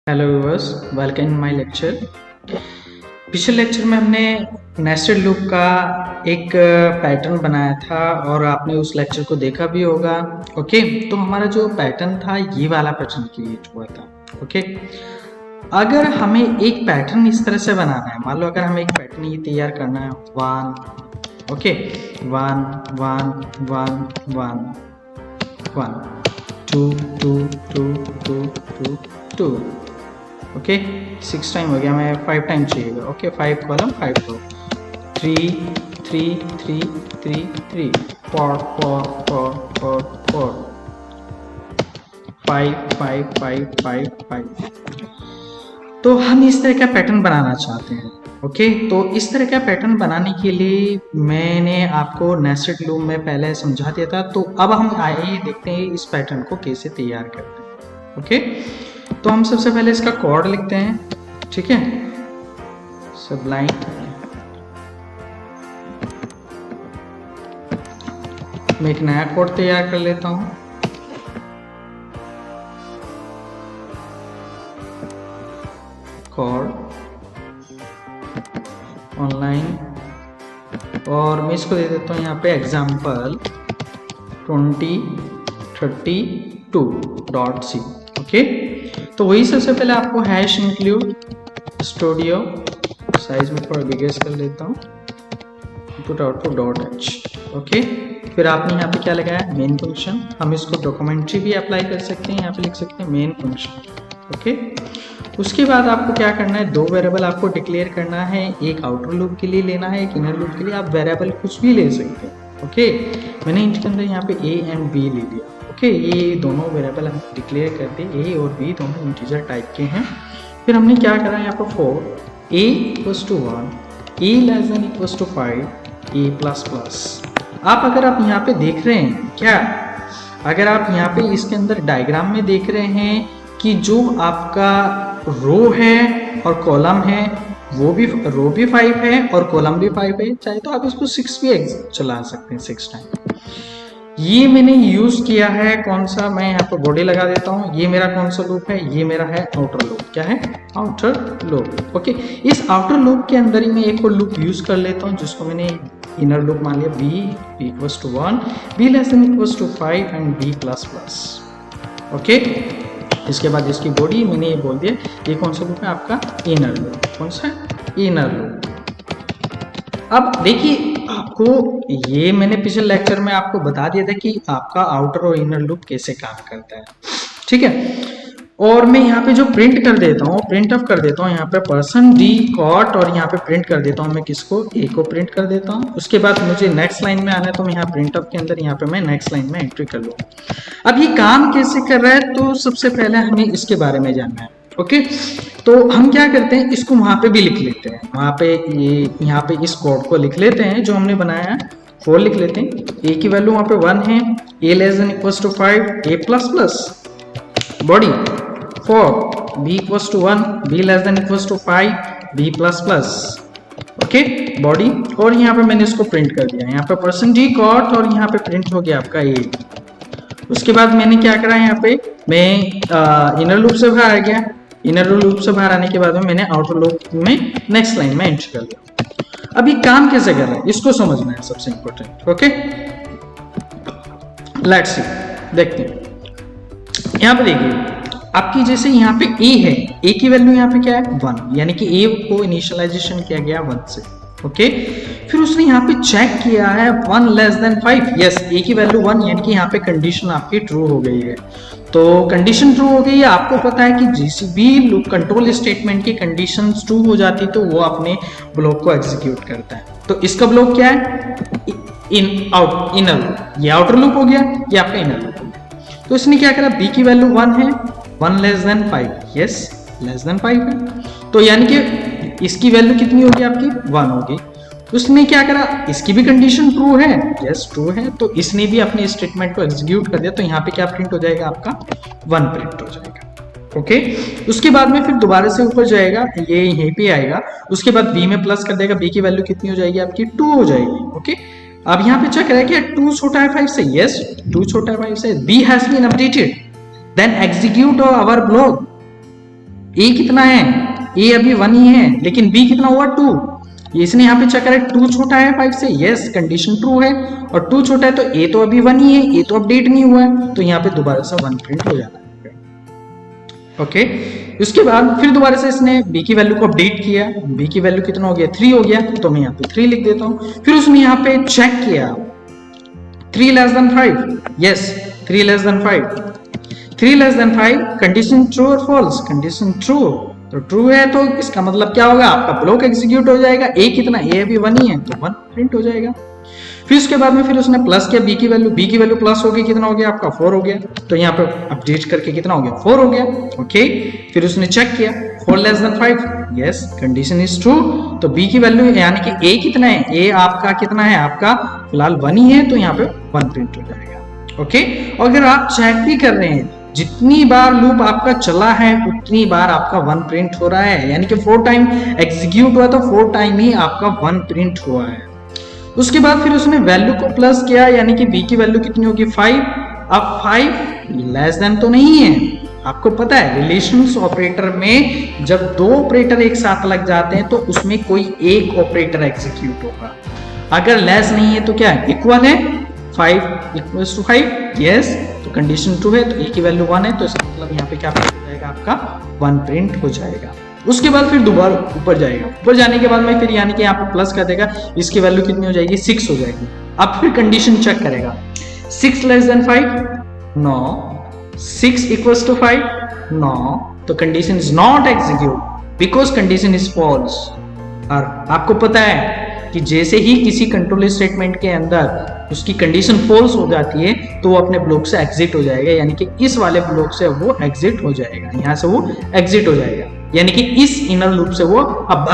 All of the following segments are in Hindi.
Hello viewers, welcome in my lecture. पिछले लेक्चर में हमने नेस्टेड लूप का एक पैटर्न बनाया था और आपने उस लेक्चर को देखा भी होगा। ओके, तो हमारा जो पैटर्न था ये वाला पैटर्न क्रिएट हुआ था। ओके, अगर हमें एक पैटर्न इस तरह से बनाना है, मान लो अगर हमें एक पैटर्न ये तैयार करना है 1 ओके 1 1 1 1 1 2 2 2 2 2 2 ओके 6 टाइम हो गया, मैं 5 टाइम चाहिए। ओके 5 कॉलम 5 रो 3 3 3 3 3 4 4 4 4 4 5 5 5 5 5। तो हम इस तरह का पैटर्न बनाना चाहते हैं। ओके, तो इस तरह का पैटर्न बनाने के लिए मैंने आपको नेस्टेड लूप में पहले समझा दिया था। तो अब हम आइए देखते हैं इस पैटर्न को कैसे तैयार करते हैं। ओके, तो हम सबसे पहले इसका कोड लिखते हैं। ठीक है, सबलाइन मैं एक नया कोड तैयार कर लेता हूं। कोड ऑनलाइन, और मैं इसको दे देता हूं यहाँ पे एग्जाम्पल 2032.c। ओके, तो वही सबसे पहले आपको हैश इंक्लूड स्टूडियो, साइज में थोड़ा बिगेस्ट कर लेता हूँ, input output dot H. Okay, फिर आपने यहाँ पे क्या लगाया, मेन फंक्शन। हम इसको डॉक्यूमेंट्री भी अप्लाई कर सकते हैं, यहाँ पे लिख सकते हैं मेन फंक्शन। ओके, उसके बाद आपको क्या करना है, 2 वेरिएबल आपको डिक्लेयर करना है। एक आउटर लूप के लिए लेना है, एक इनर लूप के लिए। आप वेरिएबल कुछ भी ले सकते हैं। ओके, मैंने इनके अंदर यहाँ पे a एंड b ले लिया। ओके, ये दोनों वेरिएबल हम डिक्लेयर कर दिए, a और b दोनों इंटीजर टाइप के हैं। फिर हमने क्या करा, यहाँ पर फॉर a = 1 a <= 5 a++। आप अगर आप यहाँ पे देख रहे हैं क्या, अगर आप यहाँ पे इसके अंदर डायग्राम में देख रहे हैं कि जो आपका रो है और कॉलम है, वो भी रो भी 5 है और कॉलम भी 5 है। चाहे तो आप इसको 6 भी चला सकते हैं, 6 टाइम। ये मैंने यूज किया है कौन सा, मैं यहाँ पर बॉडी लगा देता हूँ। ये मेरा कौन सा लूप है, ये मेरा है आउटर लूप। क्या है, आउटर लूप। ओके, इस आउटर लूप के अंदर ही मैं एक और लूप यूज कर लेता हूँ जिसको मैंने इनर लूप मान लिया, b = 1 b <= 5 and b++। Okay, इसके बाद इसकी बॉडी मैंने ये बोल दिया, ये कौन सा लूप है आपका, इनर लूप। कौन सा, इनर लूप। अब देखिए, आपको ये मैंने पिछले लेक्चर में आपको बता दिया था कि आपका आउटर और इनर लूप कैसे काम करता है। ठीक है, और मैं यहाँ पे जो प्रिंट कर देता हूँ, प्रिंट ऑफ कर देता हूँ यहाँ पे %d cot, और यहाँ पे प्रिंट कर देता हूँ मैं किसको, a को प्रिंट कर देता हूँ। उसके बाद मुझे नेक्स्ट लाइन में आना है, तो मैं यहाँ प्रिंट ऑफ के अंदर यहाँ पे मैं नेक्स्ट लाइन में एंट्री कर लूँ। अब ये काम कैसे कर रहा है, तो सबसे पहले हमें इसके बारे में जानना है। ओके, तो हम क्या करते हैं, इसको वहां पे भी लिख लेते हैं, वहां पे ये यहाँ पे इस कोड को लिख लेते हैं जो हमने बनाया है। 4 लिख लेते हैं, a की वैल्यू वहां पे 1 है, a <= 5 a++, body 4 b = 1 b <= 5 b++। Okay, body, और यहाँ पे मैंने इसको प्रिंट कर दिया, यहाँ पे %d cot, और यहाँ पे प्रिंट हो गया आपका a। उसके बाद मैंने क्या करा, यहाँ पे मैं इनर लूप से बाहर आ गया। इनर लूप से बाहर आने के बाद में मैंने आउटर लूप में नेक्स्ट लाइन में एंटर कर दिया। अब ये काम कैसे कर रहा है, इसको समझना है सबसे इंपॉर्टेंट। ओके, लेट्स सी, देखते हैं। यहाँ पे देखिए, आपकी जैसे यहाँ पे a है, a की वैल्यू यहाँ पे क्या है, 1, यानी कि a को इनिशियलाइजेशन किया गया 1 से। ओके, फिर उसने यहाँ पे चेक किया है 1 <= 5। यस, a की वैल्यू 1, यानी कि यहाँ पे कंडीशन आपकी ट्रू हो गई है। तो कंडीशन ट्रू हो गई है। आपको पता है कि जिस भी लूप कंट्रोल स्टेटमेंट की कंडीशन ट्रू हो जाती तो वो अपने ब्लॉक को एग्जीक्यूट करता है। तो इसका ब्लॉक क्या है, इनर लूप। ये आउटर लूप हो गया, ये आपका इनर लूप हो गया। तो इसने क्या करा, b की वैल्यू 1 है, 1 <= 5। यस, <5 है, तो यानी कि इसकी वैल्यू कितनी होगी आपकी, 1 होगी। उसने क्या करा, इसकी भी कंडीशन ट्रू है, यस ट्रू है, तो इसने भी अपने स्टेटमेंट को एग्जीक्यूट कर दिया। तो यहाँ पे क्या प्रिंट हो जाएगा, आपका 1 प्रिंट हो जाएगा। ओके, उसके बाद में फिर दोबारा से ऊपर जाएगा, ये यहीं पे आएगा। उसके बाद b में प्लस कर देगा, b की वैल्यू कितनी हो जाएगी आपकी, 2 हो जाएगी। ओके, अब यहाँ पे चेक करें कि 2 छोटा है 5 से, यस 2 छोटा है 5 से, b has been updated, then execute our block. A कितना है, ए अभी 1 ही है, लेकिन बी कितना हुआ 2। इसने यहाँ पे चेक करा 2 छोटा है 5 से, यस कंडीशन ट्रू है। और 2 छोटा है तो ए तो अभी 1 ही है, ए तो अपडेट नहीं हुआ है, तो यहाँ पे दोबारा से 1 प्रिंट हो जाना है। ओके उसके बाद फिर दोबारा से इसने बी की वैल्यू को अपडेट किया, बी की वैल्यू कितना हो गया 3 हो गया, तो मैं यहाँ पे 3 लिख देता हूँ। फिर उसने यहाँ पे चेक किया 3 less than 5, yes 3 less than 5, 3 less than 5 condition true और फॉल्स, कंडीशन ट्रू, तो ट्रू है तो इसका मतलब क्या होगा, आपका ब्लॉक एग्जीक्यूट हो जाएगा। ए कितना, ए अभी 1 ही है तो 1 प्रिंट हो जाएगा। फिर उसके बाद में फिर उसने प्लस किया बी की वैल्यू प्लस हो गई, कितना हो गया आपका 4 हो गया, तो यहाँ पे अपडेट करके कितना हो गया 4 हो गया। ओके फिर उसने चेक किया 4 less than 5, yes condition is true, तो बी की वैल्यू यानी कि ए कितना है, ए आपका कितना है, आपका फिलहाल 1 ही है, तो यहाँ पे 1 प्रिंट हो जाएगा। ओके अगर आप चेक भी कर रहे हैं जितनी बार लूप आपका चला है उतनी बार आपका 1 प्रिंट हो रहा है, यानी कि 4 टाइम एग्जीक्यूट हुआ तो 4 टाइम ही आपका 1 प्रिंट हुआ है। उसके बाद फिर उसने वैल्यू को प्लस किया, यानी कि बी की वैल्यू कितनी होगी 5। अब 5 लेस देन तो नहीं है, आपको पता है रिलेशंस ऑपरेटर में जब 2 ऑपरेटर एक साथ लग जाते हैं तो उसमें कोई एक ऑपरेटर एग्जीक्यूट होगा, अगर लेस नहीं है तो क्या है, इक्वल है 5 इक्वल्स टू 5, यस तो कंडीशन ट्रू है, तो ए की वैल्यू 1 है, तो इसका मतलब यहाँ पे क्या प्रिंट हो जाएगा, आपका 1 प्रिंट हो जाएगा। उसके बाद फिर दोबारा ऊपर जाएगा, ऊपर जाने के बाद में फिर यानी कि यहाँ पे प्लस कर देगा, इसकी वैल्यू कितनी हो जाएगी 6 हो जाएगी। अब फिर कंडीशन चेक करेगा 6 less than 5, no, 6 equals to 5, no, तो condition is not execute because condition is false. और आपको पता है कि जैसे ही किसी कंट्रोल स्टेटमेंट के अंदर उसकी कंडीशन फॉल्स हो जाती है तो वो अपने ब्लॉक से एग्जिट हो जाएगा, यानी कि इस वाले ब्लॉक से वो एग्जिट हो जाएगा, यहाँ से वो एग्जिट हो जाएगा, यानी कि इस इनर लूप से वो अब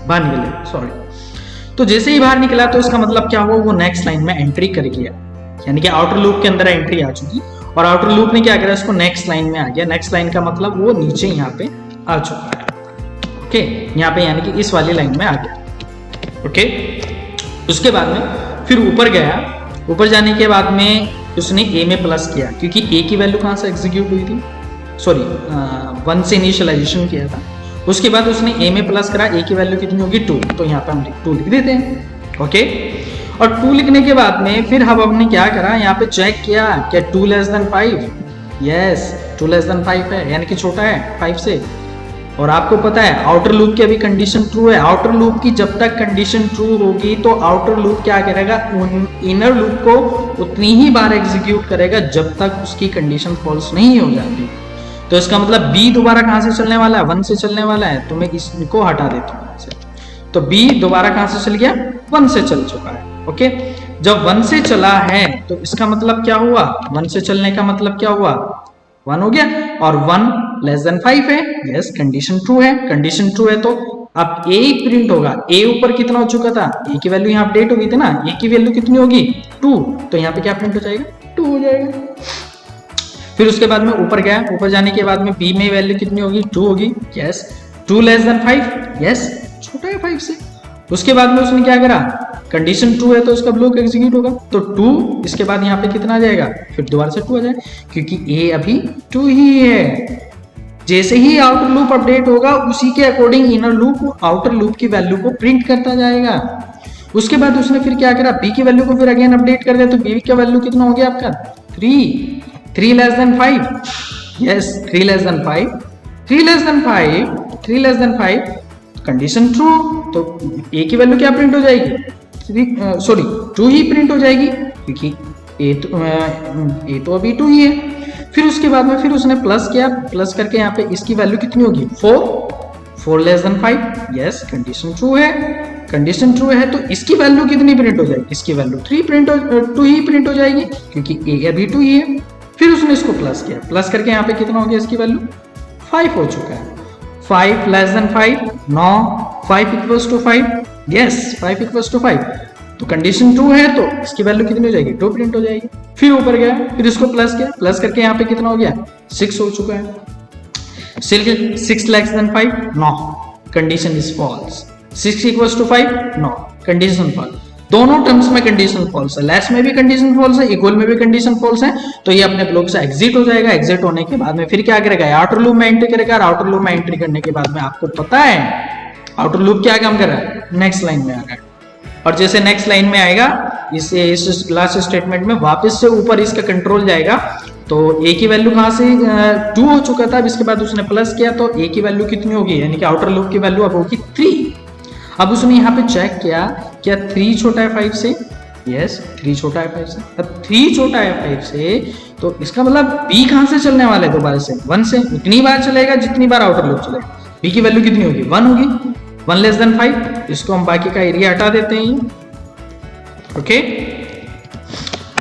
बाहर निकले, सॉरी। तो जैसे ही बाहर निकला तो इसका मतलब क्या हुआ, वो नेक्स्ट लाइन में एंट्री कर गया, यानी कि आउटर लूप के अंदर एंट्री आ चुकी, और आउटर लूप ने क्या करा, उसको नेक्स्ट लाइन में आ गया। नेक्स्ट लाइन का मतलब वो नीचे यहाँ पे आ चुका है, ओके यहाँ पे यानी कि इस वाली लाइन में आ गया। ओके उसके बाद में फिर ऊपर गया, ऊपर जाने के बाद में उसने ए में प्लस किया, क्योंकि ए की वैल्यू कहाँ से एग्जीक्यूट हुई थी, सॉरी 1 से इनिशियलाइजेशन किया था। उसके बाद उसने ए में प्लस करा, ए की वैल्यू कितनी होगी 2, तो यहाँ पे हम 2 लिख देते हैं। ओके और 2 लिखने के बाद में फिर हम हमने क्या करा, यहाँ पे चेक किया क्या 2 less than 5, yes 2 less than 5 है, यानी कि छोटा है 5 से। और आपको पता है आउटर लूप की अभी कंडीशन ट्रू है, आउटर लूप की जब तक कंडीशन ट्रू होगी तो आउटर लूप क्या करेगा, इनर लूप को उतनी ही बार एग्जीक्यूट करेगा जब तक उसकी कंडीशन फॉल्स नहीं हो जाती। तो इसका मतलब बी दोबारा कहाँ से चलने वाला है, 1 से चलने वाला है, तो मैं इसको हटा देता हूँ यहाँ से। तो बी दोबारा कहाँ से चल गया, 1 से चल चुका है। ओके जब 1 से चला है तो इसका मतलब क्या हुआ, 1 से चलने का मतलब क्या हुआ, 1 हो गया, और 1 लेस देन 5 है, यस कंडीशन ट्रू है, कंडीशन ट्रू है तो अब ए प्रिंट होगा। ए ऊपर कितना हो चुका था, ए की वैल्यू यहाँ अपडेट होगी थी ना, ए की वैल्यू कितनी होगी 2, तो यहाँ पे क्या प्रिंट हो जाएगा 2 हो जाएगा। फिर उसके बाद में ऊपर गया, ऊपर जाने के बाद में बी में वैल्यू कितनी होगी 2 होगी, यस 2 लेस देन 5, यस छोटा है 5 से। उसके बाद में उसने क्या करा, कंडीशन ट्रू है तो उसका ब्लॉक एग्जीक्यूट होगा, तो 2 इसके बाद यहाँ पे कितना आ जाएगा, फिर दोबारा से 2 आ जाएगा, क्योंकि ए अभी 2 ही है। जैसे ही आउटर लूप अपडेट होगा उसी के according inner loop outer loop की वैल्यू को प्रिंट करता जाएगा। उसके बाद उसने फिर क्या करा, बी की वैल्यू को फिर अगेन अपडेट कर दिया, तो बी का वैल्यू कितना हो गया आपका 3 less than 5, yes 3 less than 5, 3 less than 5, 3 less than 5 condition true, तो ए की वैल्यू क्या प्रिंट हो जाएगी, 2 ही प्रिंट हो जाएगी, क्योंकि ए तो अभी 2 ही है। फिर उसके बाद में फिर उसने प्लस किया, प्लस करके यहाँ पे इसकी वैल्यू कितनी होगी 4 less than 5, yes condition true है, कंडीशन ट्रू है तो इसकी वैल्यू कितनी प्रिंट हो जाएगी, इसकी वैल्यू 2 ही प्रिंट हो जाएगी, क्योंकि ए अभी 2 ही है। फिर उसने इसको प्लस किया, प्लस करके यहाँ पे कितना हो गया, इसकी वैल्यू 5 हो चुका है। 5 less than 5, no 5 equals to 5, yes 5 equals to 5, तो कंडीशन ट्रू है तो इसकी वैल्यू कितनी हो जाएगी 2 प्रिंट हो जाएगी। फिर ऊपर गया, फिर इसको प्लस किया, प्लस करके यहाँ पे कितना हो गया 6 हो चुका है। 6 less than 5, no condition is false, 6 equals to 5, no condition false, दोनों टर्म्स में कंडीशन फॉल्स है, लेस में भी कंडीशन फॉल्स है, इक्वल में भी कंडीशन फॉल्स है, तो ये अपने ब्लॉक से एग्जिट हो जाएगा। एग्जिट होने के बाद में फिर क्या करेगा, आउटर लूप में एंट्री करेगा, और आउटर लूप में एंट्री करने के बाद में आपको पता है आउटर लूप क्या काम कर रहा है, नेक्स्ट लाइन में आ रहा है। और जैसे नेक्स्ट लाइन में आएगा इस लास्ट स्टेटमेंट में वापस से ऊपर इसका कंट्रोल जाएगा। तो ए की वैल्यू कहां से 2 हो चुका था, अब इसके बाद उसने प्लस किया तो ए की वैल्यू कितनी होगी, यानी कि आउटर लूप की वैल्यू अब होगी 3। अब उसने यहाँ पे चेक किया क्या 3 छोटा है 5 से, यस 3 छोटा है 5 से। अब 3 छोटा है 5 से, तो इसका मतलब बी कहां से चलने वाला है, दोबारा से 1 से उतनी बार चलेगा जितनी बार आउटर लूप चलेगा। बी की वैल्यू कितनी होगी, 1 होगी, 1 लेस देन 5। इसको हम बाकी का एरिया हटा देते हैं, ओके।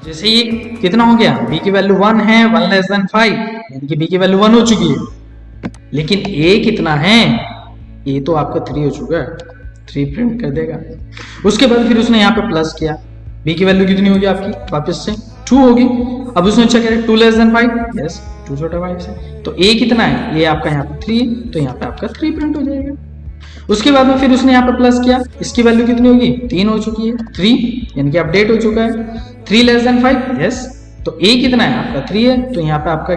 जैसे ये कितना हो गया, बी की वैल्यू 1 है, 1 लेस देन 5, यानी कि बी की वैल्यू 1 हो चुकी है। लेकिन ए कितना है, ए तो आपका 3 हो चुका है, 3 प्रिंट कर देगा। उसके बाद फिर उसने यहाँ पे प्लस किया, बी की वैल्यू कितनी होगी आपकी, वापस से 2 होगी। अब उसने चेक किया 2 लेस देन 5, यस 2 छोटा 5 से। तो ए कितना है, ये आपका यहाँ पे 3, तो यहाँ पे आपका 3 प्रिंट हो जाएगा। उसके बाद में फिर उसने यहाँ पे प्लस किया, इसकी वैल्यू कितनी होगी, 3 हो चुकी है, 3 यानी कि अपडेट हो चुका है। 3 लेस देन 5, यस, तो ए कितना है आपका 3 है, तो यहाँ पे आपका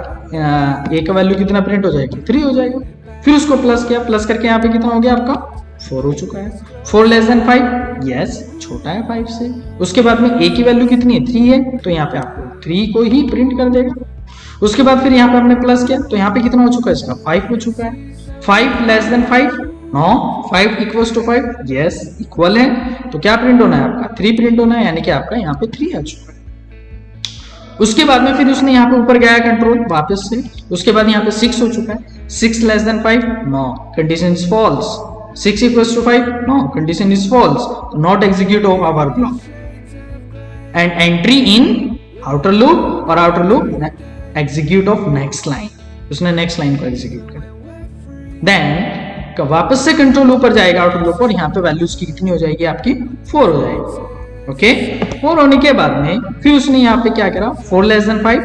ए का वैल्यू कितना प्रिंट हो जाएगी, 3 हो जाएगा। फिर उसको प्लस किया, प्लस करके यहाँ पे कितना हो गया आपका 4 हो चुका है। 4 लेस देन 5, यस छोटा है 5 से। उसके बाद में ए की वैल्यू कितनी है, 3 है, तो यहाँ पे आपको 3 को ही प्रिंट कर देगा। उसके बाद फिर यहाँ पे हमने प्लस किया, तो यहाँ पे कितना हो चुका है इसका, 5 हो चुका है। 5 less than 5, no 5 equals to 5, yes equal है, तो क्या प्रिंट होना है आपका 3 प्रिंट होना है, यानी कि आपका यहाँ पे 3 आ चुका है। उसके बाद में फिर उसने यहाँ पे ऊपर गया कंट्रोल वापस से। उसके बाद यहाँ पे 6 हो चुका है। 6 less than 5, no condition is false. 6 equals to 5, no condition is false, not execute of our block. And entry in outer loop, और outer loop execute of next line, उसने नेक्स्ट लाइन को एग्जीक्यूट कर। देन वापस से कंट्रोल ऊपर जाएगा आउटर लूप, और यहाँ पे वैल्यूज की कितनी हो जाएगी आपकी 4 हो जाएगी, ओके। 4 होने के बाद में फिर उसने यहाँ पे क्या करा, 4 less than 5,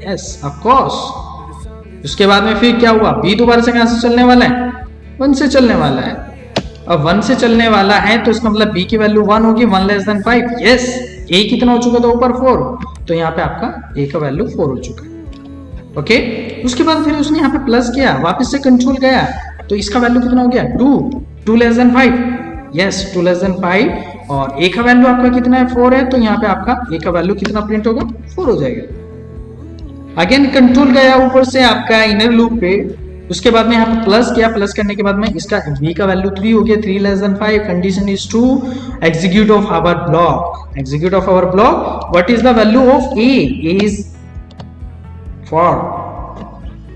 yes of course. उसके बाद में फिर क्या हुआ, बी दोबारा से कहां से चलने वाला है, 1 से चलने वाला है। अब 1 से चलने वाला है तो इसका मतलब बी की वैल्यू 1 होगी, 1 लेस देन 5, यस। ए कितना हो चुका था ऊपर 4, तो यहाँ पे आपका ए का वैल्यू 4 हो चुका है, ओके। उसके बाद फिर उसने यहाँ पे प्लस किया, वापस से कंट्रोल गया, तो इसका वैल्यू कितना हो गया 2 less than 5, yes 2 less than 5, और ए का वैल्यू आपका कितना है 4 है, तो यहाँ पे आपका ए का वैल्यू कितना प्रिंट होगा 4 हो जाएगा। अगेन कंट्रोल गया ऊपर से आपका इनर लूप पे। उसके बाद में यहाँ पे प्लस किया, प्लस करने के बाद में इसका बी का वैल्यू 3 हो गया, 3 less than 5, condition is true, execute of our block, execute of our block. What is the value of a, is 4,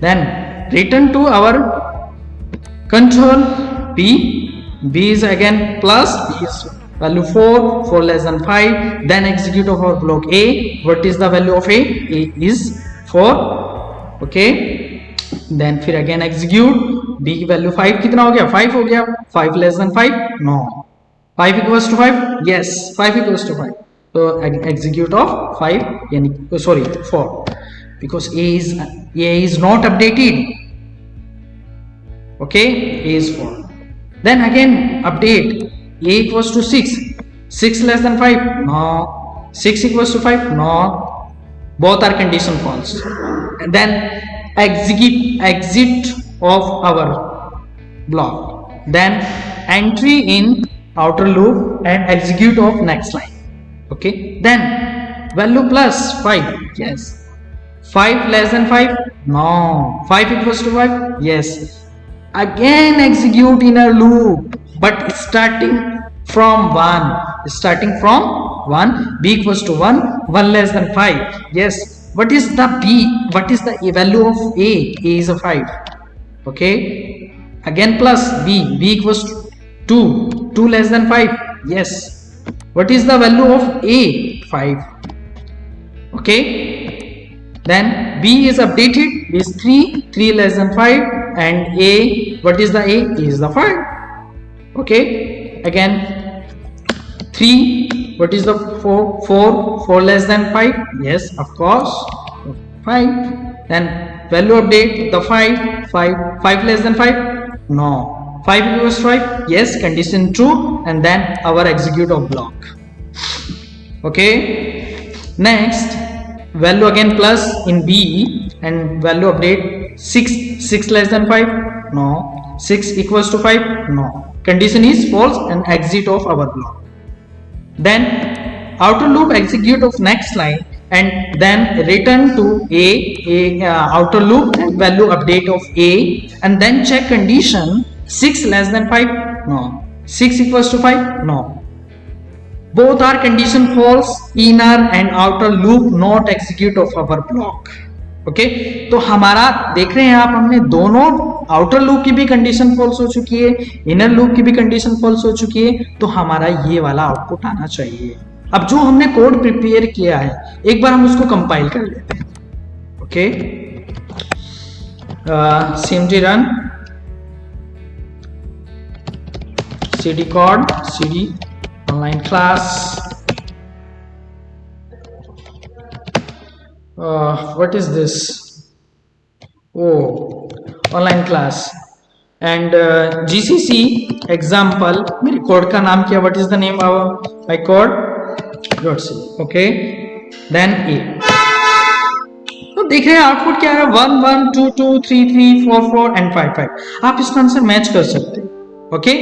then return to our control b, b is again plus, b is value 4, 4 less than 5, then execute of our block a. What is the value of a is 4, okay, then फिर again execute, b की वैल्यू 5 कितना हो गया, 5 हो गया, 5 less than 5, no, 5 equals to 5, yes 5 equals to 5, so execute of 5 यानी sorry 4, because a is not updated, okay, a is 4. Then again update, a equals to 6, 6 less than 5, no, 6 equals to 5, no, both are condition false. And then exit of our block, then entry in outer loop and execute of next line, okay. Then value plus 5, yes, 5 less than 5, no, 5 equals to 5, yes, again execute inner loop, but starting from 1, b equals to 1, 1 less than 5, yes. What is the b, what is the value of a is a 5, okay. Again plus b equals to 2 less than 5, yes. What is the value of a, 5, okay. Then b is updated, b is 3 less than 5, and a, what is the a is the 5, okay. Again 3, what is the 4 less than 5, yes of course 5. Then value update, the 5 less than 5, no, 5 equals 5, yes, condition true, and then our execute of block, Okay, next value again plus in B and value update 6 less than 5, no. 6 equals to 5, no. Condition is false and exit of our block. Then outer loop execute of next line and then return to outer loop and value update of A and then check condition 6 less than 5, no. 6 equals to 5, no. Both are condition false, inner and outer loop not execute of our block. Okay तो हमारा देख रहे हैं आप, हमने दोनों आउटर लूप की भी कंडीशन फॉल्स हो चुकी है, इनर लूप की भी कंडीशन फॉल्स हो चुकी है, तो हमारा ये वाला आउटपुट आना चाहिए। अब जो हमने कोड प्रिपेयर किया है एक बार हम उसको कंपाइल कर लेते हैं। Okay, cmd run cd cod cd online class, what is this? Oh, online class and gcc example, मेरी कोड का नाम क्या, what is the name of my code .c. okay, then a, तो देख रहे हैं आउटपुट क्या है, 1 1 2 2 3 3 4 4 and 5 5। आप इसका आंसर मैच कर सकते हैं। ओके,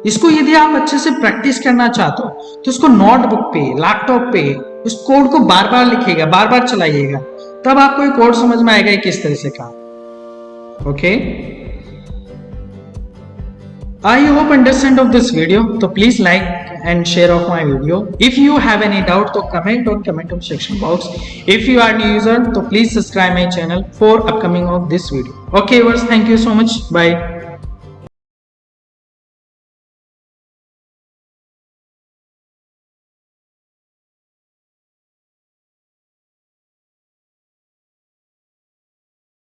इसको यदि आप अच्छे से प्रैक्टिस करना चाहते हो तो इसको नोटबुक पे, लैपटॉप पे उस कोड को बार बार लिखिएगा, बार बार चलाइएगा, तब आपको ये कोड समझ में आएगा किस तरह से काम। Okay, I hope understand of this video, तो please like and share of my video. If you have any doubt तो comment on section box. If you are new user तो please subscribe my channel for upcoming of this video. Okay viewers, thank you so much, bye.